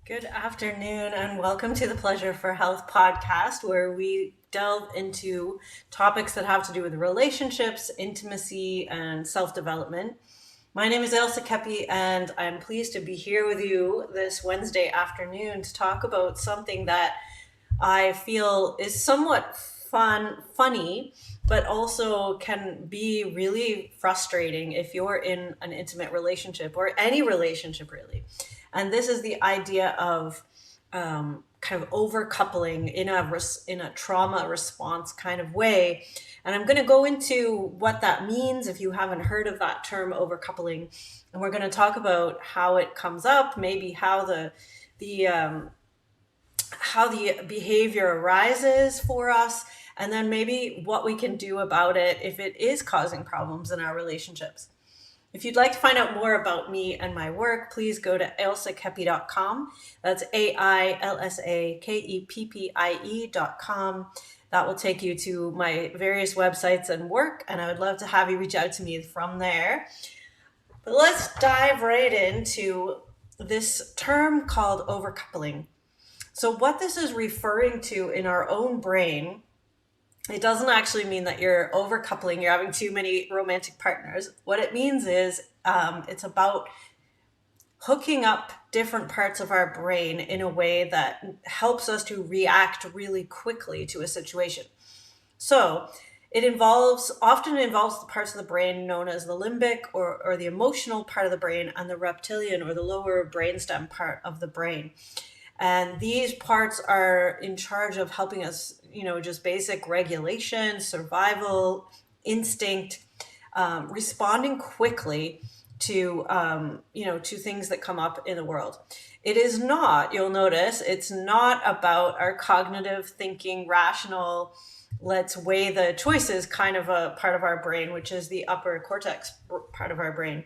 Good afternoon, and welcome to the Pleasure for Health podcast, where we delve into topics that have to do with relationships, intimacy, and self development. My name is Elsa Kepi, and I'm pleased to be here with you this Wednesday afternoon to talk about something that I feel is somewhat funny, but also can be really frustrating if you're in an intimate relationship or any relationship, really. And this is the idea of kind of overcoupling in a trauma response kind of way. And I'm going to go into what that means if you haven't heard of that term, overcoupling. And we're going to talk about how it comes up, maybe the how the behavior arises for us, and then maybe what we can do about it if it is causing problems in our relationships. If you'd like to find out more about me and my work, please go to ailsakepi.com. That's AILSAKEPPIE.com. That will take you to my various websites and work, and I would love to have you reach out to me from there. But let's dive right into this term called overcoupling. So what this is referring to in our own brain, it doesn't actually mean that you're overcoupling, you're having too many romantic partners. What it means is it's about hooking up different parts of our brain in a way that helps us to react really quickly to a situation. So it often involves the parts of the brain known as the limbic or the emotional part of the brain, and the reptilian or the lower brainstem part of the brain. And these parts are in charge of helping us, just basic regulation, survival, instinct, responding quickly to, to things that come up in the world. It is not, you'll notice, it's not about our cognitive thinking, rational, let's weigh the choices kind of a part of our brain, which is the upper cortex part of our brain.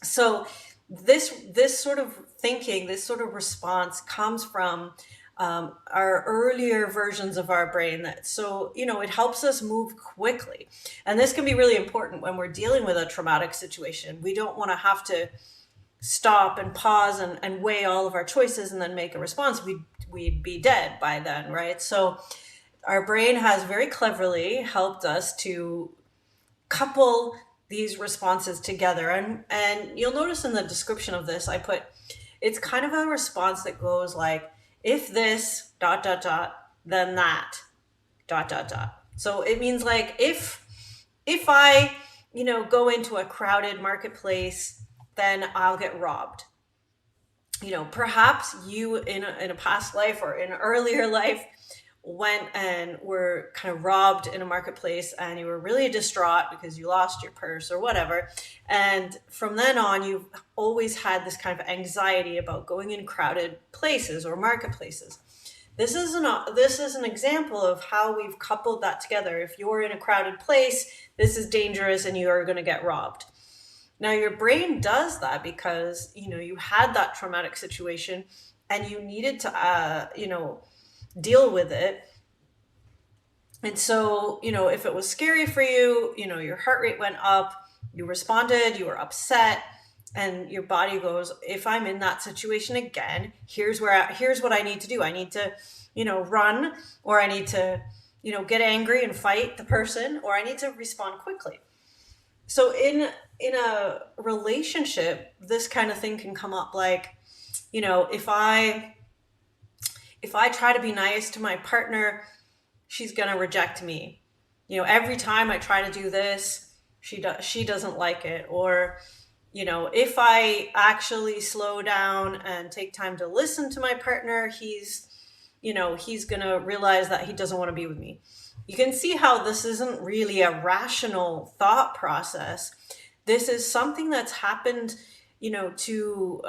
So this sort of thinking, this sort of response comes from our earlier versions of our brain. It helps us move quickly. And this can be really important when we're dealing with a traumatic situation. We don't want to have to stop and pause and weigh all of our choices and then make a response. We'd be dead by then, right? So our brain has very cleverly helped us to couple these responses together. And you'll notice in the description of this, I put, it's kind of a response that goes like, if this, dot, dot, dot, then that, dot, dot, dot. So it means like, if I, go into a crowded marketplace, then I'll get robbed. Perhaps you in a past life or in an earlier life went and were kind of robbed in a marketplace, and you were really distraught because you lost your purse or whatever. And from then on, you've always had this kind of anxiety about going in crowded places or marketplaces. This is an example of how we've coupled that together. If you're in a crowded place, this is dangerous and you are going to get robbed. Now, your brain does that because, you had that traumatic situation and you needed to, deal with it. And so, if it was scary for you, your heart rate went up, you responded, you were upset, and your body goes, if I'm in that situation again, here's what I need to do. I need to, run, or I need to, get angry and fight the person, or I need to respond quickly. So in a relationship, this kind of thing can come up like, if I try to be nice to my partner, she's going to reject me. Every time I try to do this, she doesn't like it. Or, if I actually slow down and take time to listen to my partner, he's going to realize that he doesn't want to be with me. You can see how this isn't really a rational thought process. This is something that's happened, to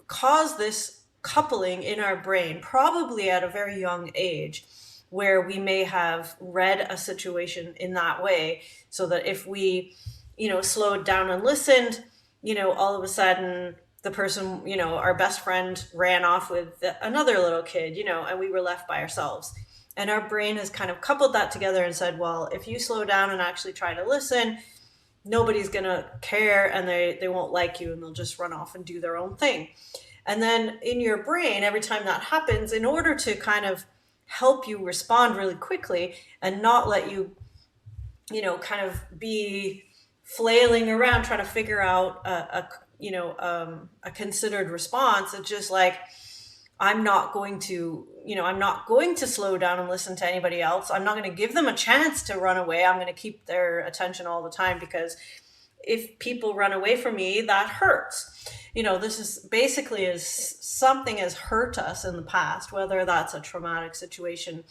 cause this coupling in our brain, probably at a very young age, where we may have read a situation in that way, so that if we, slowed down and listened, all of a sudden the person, our best friend ran off with another little kid, and we were left by ourselves. And our brain has kind of coupled that together and said, well, if you slow down and actually try to listen, nobody's going to care, and they won't like you, and they'll just run off and do their own thing. And then in your brain, every time that happens, in order to kind of help you respond really quickly and not let you, kind of be flailing around trying to figure out a considered response, it's just like, I'm not going to slow down and listen to anybody else. I'm not going to give them a chance to run away. I'm going to keep their attention all the time, because if people run away from me, that hurts. This is basically as something has hurt us in the past, whether that's a traumatic situation,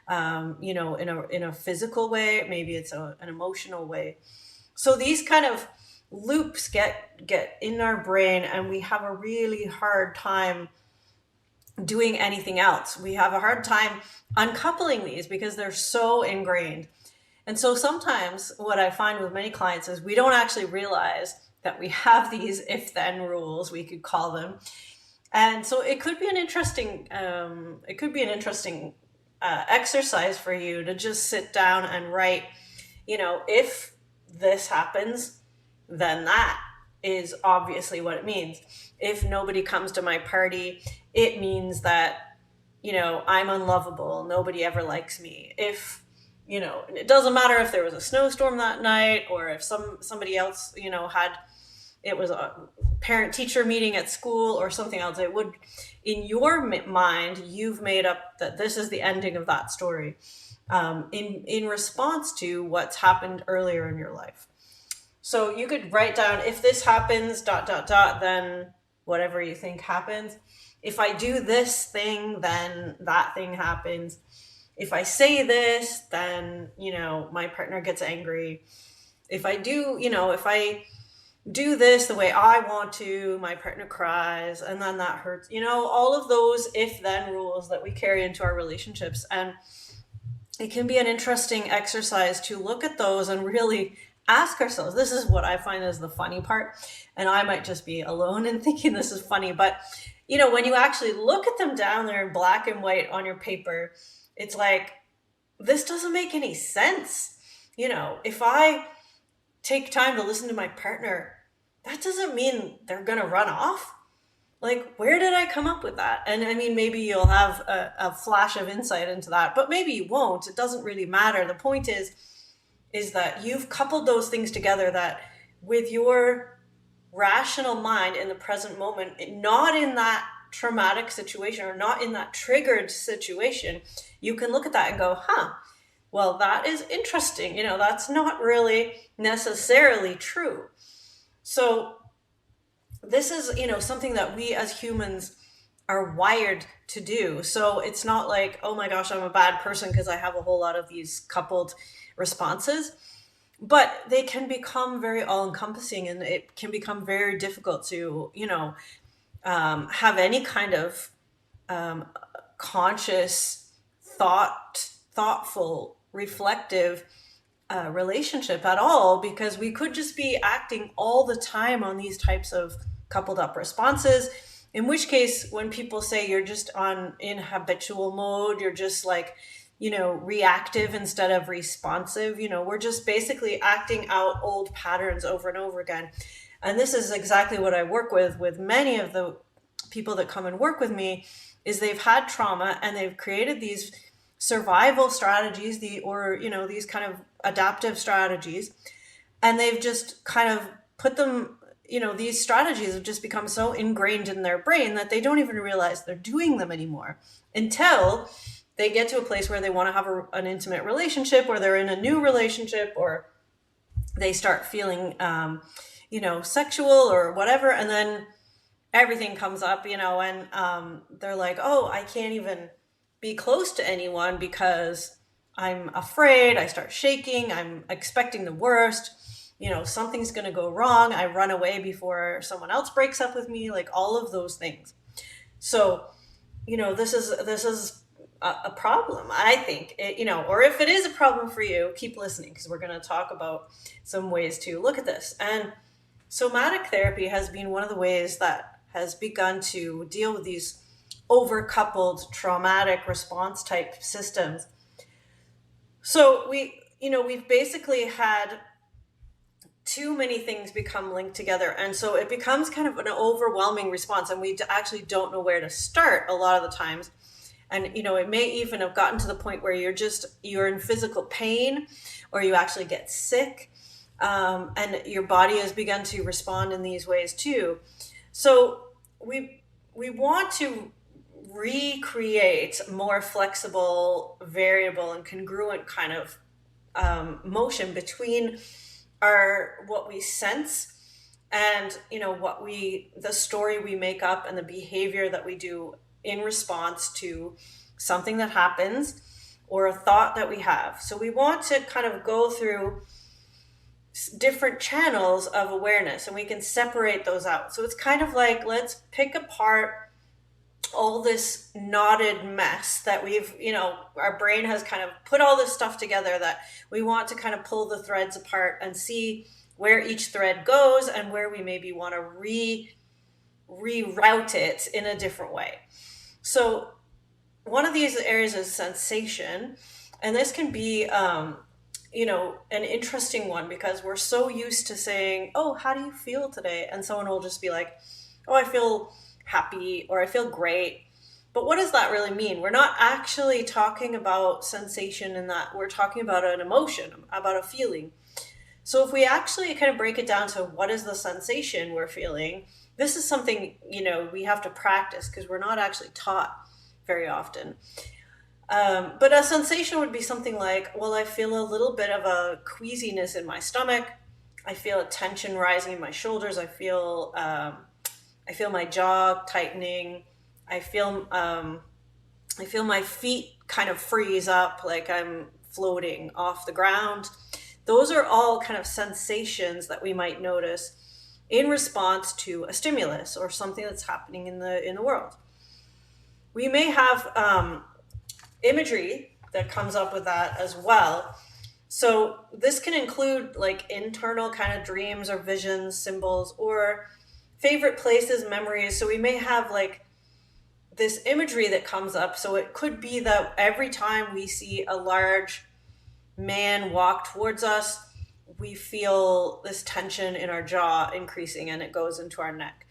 in a physical way, maybe it's an emotional way. So these kind of loops get in our brain, and we have a really hard time doing anything else. We have a hard time uncoupling these because they're so ingrained. And so sometimes what I find with many clients is we don't actually realize that we have these if-then rules, we could call them. And so it could be an interesting exercise for you to just sit down and write, if this happens, then that is obviously what it means. If nobody comes to my party, it means that, I'm unlovable. Nobody ever likes me. If, it doesn't matter if there was a snowstorm that night, or if somebody else, it was a parent-teacher meeting at school or something else. It would, in your mind, you've made up that this is the ending of that story, in response to what's happened earlier in your life. So you could write down, if this happens, ... then whatever you think happens. If I do this thing, then that thing happens. If I say this, then, my partner gets angry. If I do this the way I want to, my partner cries, and then that hurts. All of those if-then rules that we carry into our relationships. And it can be an interesting exercise to look at those and really ask ourselves. This is what I find is the funny part, and I might just be alone in thinking this is funny, but when you actually look at them down there in black and white on your paper, it's like, this doesn't make any sense. If I take time to listen to my partner, that doesn't mean they're gonna run off. Like, where did I come up with that? And I mean, maybe you'll have a flash of insight into that, but maybe you won't. It doesn't really matter. The point is that you've coupled those things together, that with your rational mind in the present moment, not in that traumatic situation or not in that triggered situation, you can look at that and go, well, that is interesting. That's not really necessarily true. So this is, something that we as humans are wired to do. So it's not like, oh my gosh, I'm a bad person because I have a whole lot of these coupled responses. But they can become very all-encompassing, and it can become very difficult to, have any kind of conscious, thoughtful, reflective relationship at all, because we could just be acting all the time on these types of coupled up responses. In which case, when people say you're just in habitual mode, you're just like, reactive instead of responsive, we're just basically acting out old patterns over and over again. And this is exactly what I work with many of the people that come and work with me, is they've had trauma and they've created these survival strategies, these kind of adaptive strategies, and they've just kind of put them, these strategies have just become so ingrained in their brain that they don't even realize they're doing them anymore, until they get to a place where they want to have an intimate relationship, or they're in a new relationship, or they start feeling, sexual or whatever. And then everything comes up, and they're like, oh, I can't even be close to anyone because I'm afraid. I start shaking. I'm expecting the worst. Something's going to go wrong. I run away before someone else breaks up with me, like all of those things. So, this is a problem, I think, or if it is a problem for you, keep listening, because we're going to talk about some ways to look at this. And somatic therapy has been one of the ways that has begun to deal with these overcoupled traumatic response type systems. So we've basically had too many things become linked together. And so it becomes kind of an overwhelming response. And we actually don't know where to start a lot of the times. And, it may even have gotten to the point where you're in physical pain, or you actually get sick. And your body has begun to respond in these ways too. So we want to recreate more flexible, variable, and congruent kind of motion between what we sense and the story we make up and the behavior that we do in response to something that happens or a thought that we have. So we want to kind of go through different channels of awareness, and we can separate those out. So it's kind of like, let's pick apart all this knotted mess that our brain has kind of put all this stuff together, that we want to kind of pull the threads apart and see where each thread goes and where we maybe want to reroute it in a different way. So one of these areas is sensation, and this can be an interesting one, because we're so used to saying, oh, how do you feel today? And someone will just be like, oh, I feel happy, or I feel great. But what does that really mean? We're not actually talking about sensation in that. We're talking about an emotion, about a feeling. So if we actually kind of break it down to what is the sensation we're feeling, this is something, we have to practice, because we're not actually taught very often. But a sensation would be something like, well, I feel a little bit of a queasiness in my stomach. I feel a tension rising in my shoulders. I feel my jaw tightening. I feel my feet kind of freeze up, like I'm floating off the ground. Those are all kind of sensations that we might notice in response to a stimulus or something that's happening in the world. We may have imagery that comes up with that as well. So this can include like internal kind of dreams or visions, symbols, or favorite places, memories. So we may have like this imagery that comes up. So it could be that every time we see a large man walk towards us, we feel this tension in our jaw increasing, and it goes into our neck.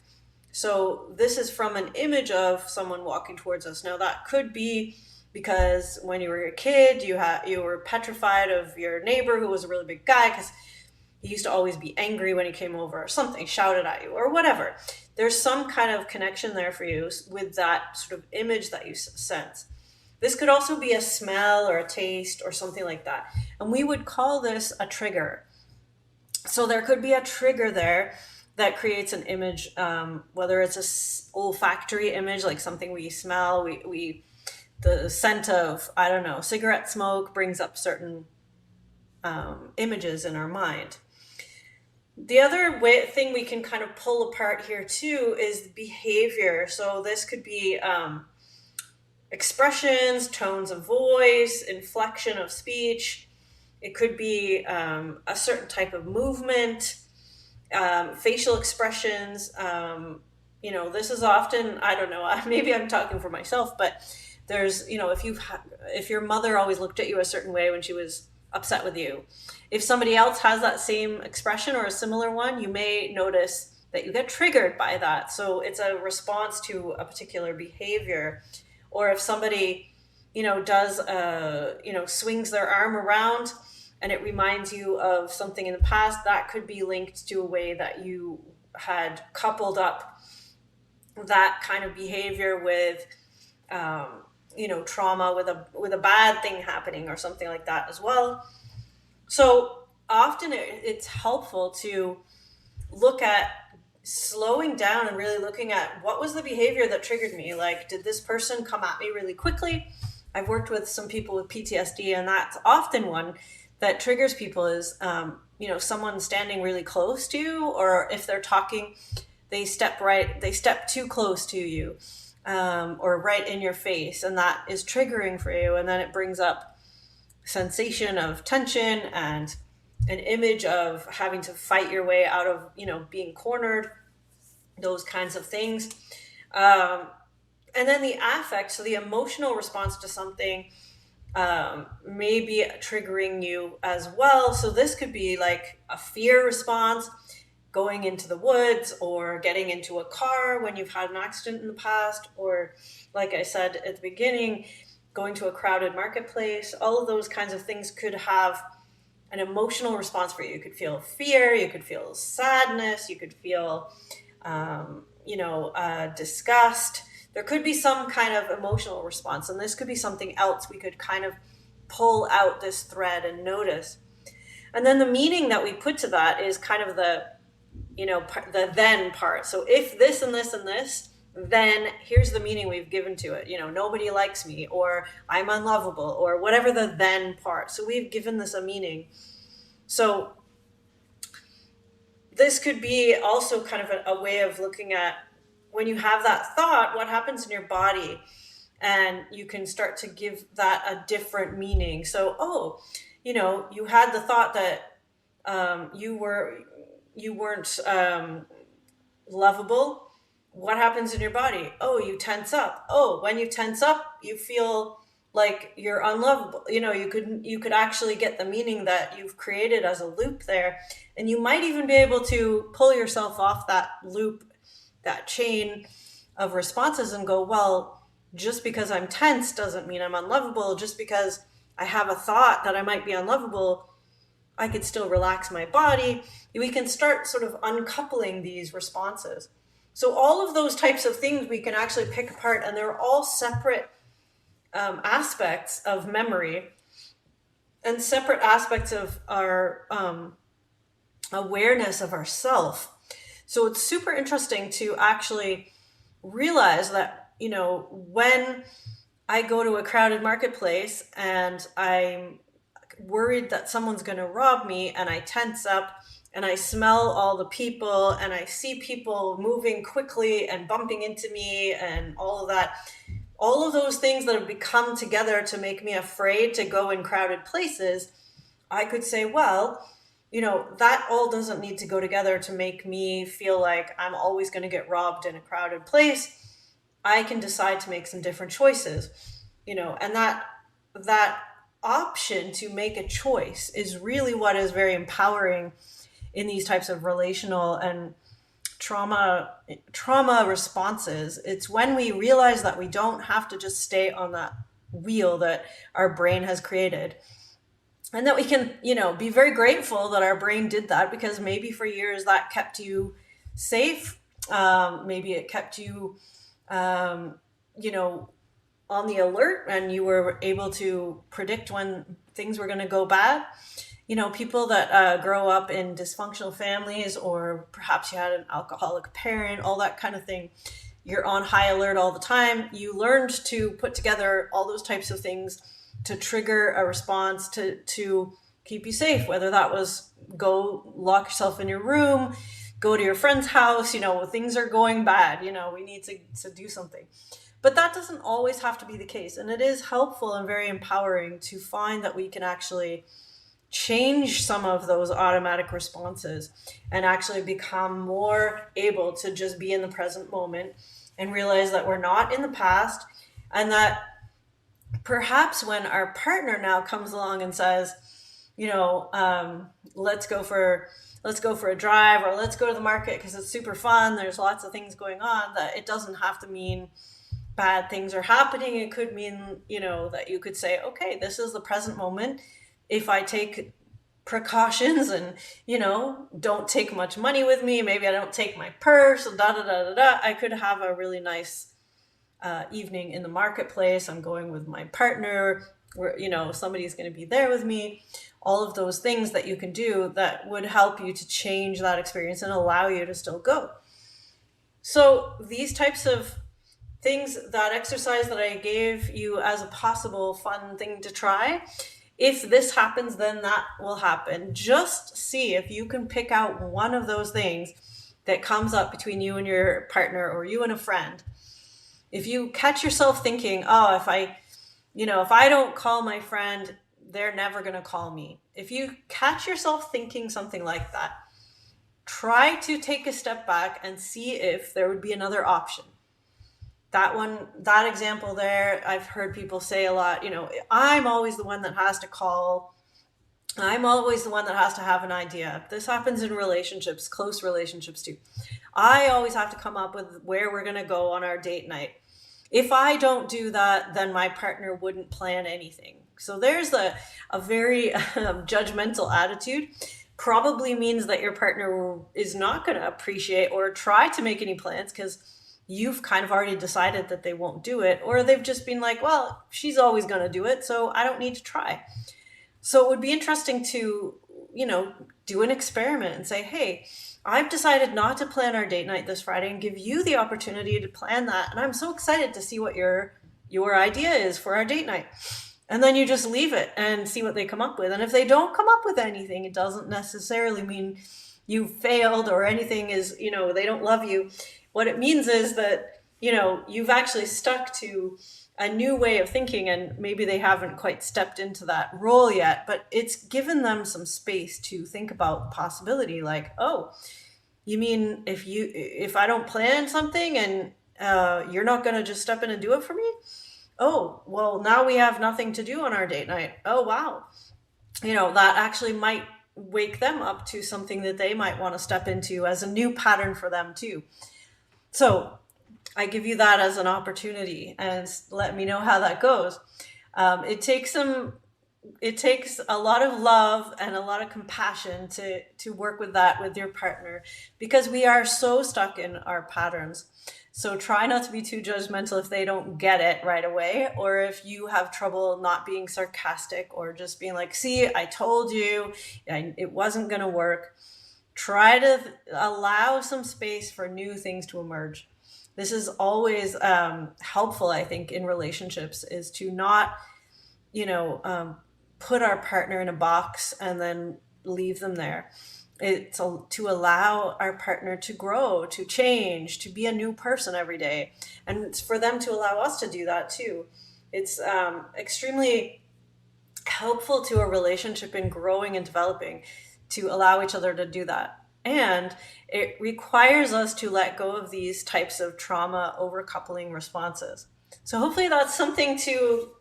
So this is from an image of someone walking towards us. Now that could be because when you were a kid, you were petrified of your neighbor who was a really big guy, because he used to always be angry when he came over, or something shouted at you, or whatever. There's some kind of connection there for you with that sort of image that you sense. This could also be a smell or a taste or something like that. And we would call this a trigger. So there could be a trigger there that creates an image, whether it's a olfactory image, like something we smell, the scent of, I don't know, cigarette smoke brings up certain images in our mind. The other thing we can kind of pull apart here too is behavior. So this could be expressions, tones of voice, inflection of speech. It could be a certain type of movement, facial expressions. This is often, I don't know, maybe I'm talking for myself, but there's, if your mother always looked at you a certain way when she was upset with you, if somebody else has that same expression or a similar one, you may notice that you get triggered by that. So it's a response to a particular behavior. Or if somebody, does, swings their arm around and it reminds you of something in the past, that could be linked to a way that you had coupled up that kind of behavior with, trauma, with a bad thing happening or something like that as well. So often it's helpful to look at slowing down and really looking at what was the behavior that triggered me. Like, did this person come at me really quickly? I've worked with some people with PTSD, and that's often one that triggers people is, someone standing really close to you, or if they're talking, they step too close to you, or right in your face, and that is triggering for you. And then it brings up sensation of tension and an image of having to fight your way out of, being cornered, those kinds of things. And then the affect, so the emotional response to something, maybe triggering you as well. So this could be like a fear response, going into the woods or getting into a car when you've had an accident in the past, or like I said at the beginning, going to a crowded marketplace. All of those kinds of things could have an emotional response for you. You could feel fear, you could feel sadness, you could feel, disgust. There could be some kind of emotional response, and this could be something else we could kind of pull out this thread and notice. And then the meaning that we put to that is kind of the then part. So if this and this and this, then here's the meaning we've given to it. Nobody likes me, or I'm unlovable, or whatever the then part. So we've given this a meaning. So this could be also kind of a way of looking at when you have that thought, what happens in your body, and you can start to give that a different meaning. So, you had the thought that you weren't lovable. What happens in your body? Oh, you tense up. Oh, when you tense up, you feel like you're unlovable. You could actually get the meaning that you've created as a loop there, and you might even be able to pull yourself off that loop, that chain of responses, and go, well, just because I'm tense doesn't mean I'm unlovable. Just because I have a thought that I might be unlovable, I could still relax my body. We can start sort of uncoupling these responses. So all of those types of things we can actually pick apart, and they're all separate aspects of memory and separate aspects of our awareness of ourself. So it's super interesting to actually realize that, when I go to a crowded marketplace and I'm worried that someone's going to rob me, and I tense up, and I smell all the people, and I see people moving quickly and bumping into me and all of that, all of those things that have become together to make me afraid to go in crowded places, I could say, well, that all doesn't need to go together to make me feel like I'm always going to get robbed in a crowded place. I can decide to make some different choices, and that option to make a choice is really what is very empowering in these types of relational and trauma responses. It's when we realize that we don't have to just stay on that wheel that our brain has created, and that we can, be very grateful that our brain did that, because maybe for years that kept you safe. Maybe it kept you, on the alert, and you were able to predict when things were going to go bad. People that grow up in dysfunctional families, or perhaps you had an alcoholic parent, all that kind of thing, you're on high alert all the time. You learned to put together all those types of things to trigger a response to keep you safe, whether that was go lock yourself in your room, go to your friend's house, things are going bad, we need to do something. But that doesn't always have to be the case. And it is helpful and very empowering to find that we can actually change some of those automatic responses and actually become more able to just be in the present moment and realize that we're not in the past, and that perhaps when our partner now comes along and says, let's go for a drive, or let's go to the market because it's super fun, there's lots of things going on, that it doesn't have to mean bad things are happening. It could mean, that you could say, okay, this is the present moment. If I take precautions and, don't take much money with me, maybe I don't take my purse, I could have a really nice evening in the marketplace. I'm going with my partner, where, somebody's going to be there with me. All of those things that you can do that would help you to change that experience and allow you to still go. So these types of things, that exercise that I gave you as a possible fun thing to try, if this happens, then that will happen. Just see if you can pick out one of those things that comes up between you and your partner, or you and a friend. If you catch yourself thinking, oh, if I don't call my friend, they're never going to call me. If you catch yourself thinking something like that, try to take a step back and see if there would be another option. that example there, I've heard people say a lot, I'm always the one that has to call. I'm always the one that has to have an idea. This happens in relationships, close relationships too. I always have to come up with where we're going to go on our date night. If I don't do that, then my partner wouldn't plan anything. So there's a very judgmental attitude. Probably means that your partner is not going to appreciate or try to make any plans because you've kind of already decided that they won't do it, or they've just been like, well, she's always going to do it, so I don't need to try. So it would be interesting to, do an experiment and say, hey, I've decided not to plan our date night this Friday and give you the opportunity to plan that. And I'm so excited to see what your idea is for our date night. And then you just leave it and see what they come up with. And if they don't come up with anything, it doesn't necessarily mean you failed or anything is, they don't love you. What it means is that, you've actually stuck to a new way of thinking, and maybe they haven't quite stepped into that role yet, but it's given them some space to think about the possibility, like, oh, you mean if I don't plan something and you're not going to just step in and do it for me? Oh, well, now we have nothing to do on our date night. Oh, wow. That actually might wake them up to something that they might want to step into as a new pattern for them too. So I give you that as an opportunity, and let me know how that goes. It takes a lot of love and a lot of compassion to work with that with your partner, because we are so stuck in our patterns. So try not to be too judgmental if they don't get it right away, or if you have trouble not being sarcastic or just being like, see, I told you it wasn't going to work. Try to allow some space for new things to emerge. This is always helpful, I think, in relationships, is to not, put our partner in a box and then leave them there. It's to allow our partner to grow, to change, to be a new person every day. And it's for them to allow us to do that too. It's extremely helpful to a relationship in growing and developing to allow each other to do that. And it requires us to let go of these types of trauma overcoupling responses. So hopefully that's something to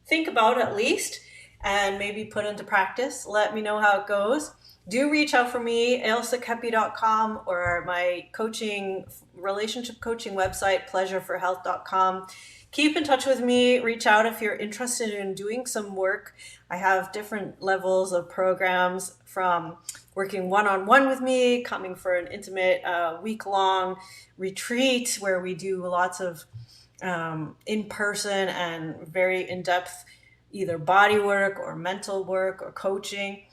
think about at least, and maybe put into practice. Let me know how it goes. Do reach out for me, ailsakepi.com, or my relationship coaching website, pleasureforhealth.com. Keep in touch with me. Reach out if you're interested in doing some work. I have different levels of programs, from working one-on-one with me, coming for an intimate week-long retreat where we do lots of in-person and very in-depth either body work or mental work or coaching,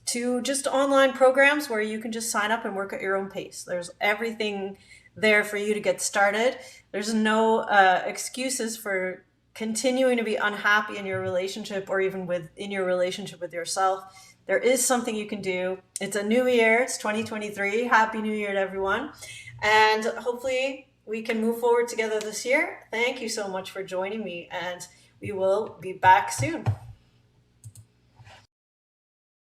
to just online programs where you can just sign up and work at your own pace. There's everything there for you to get started. There's no excuses for continuing to be unhappy in your relationship, or even in your relationship with yourself. There is something you can do. It's a new year. It's 2023. Happy New Year to everyone. And hopefully we can move forward together this year. Thank you so much for joining me, and we will be back soon.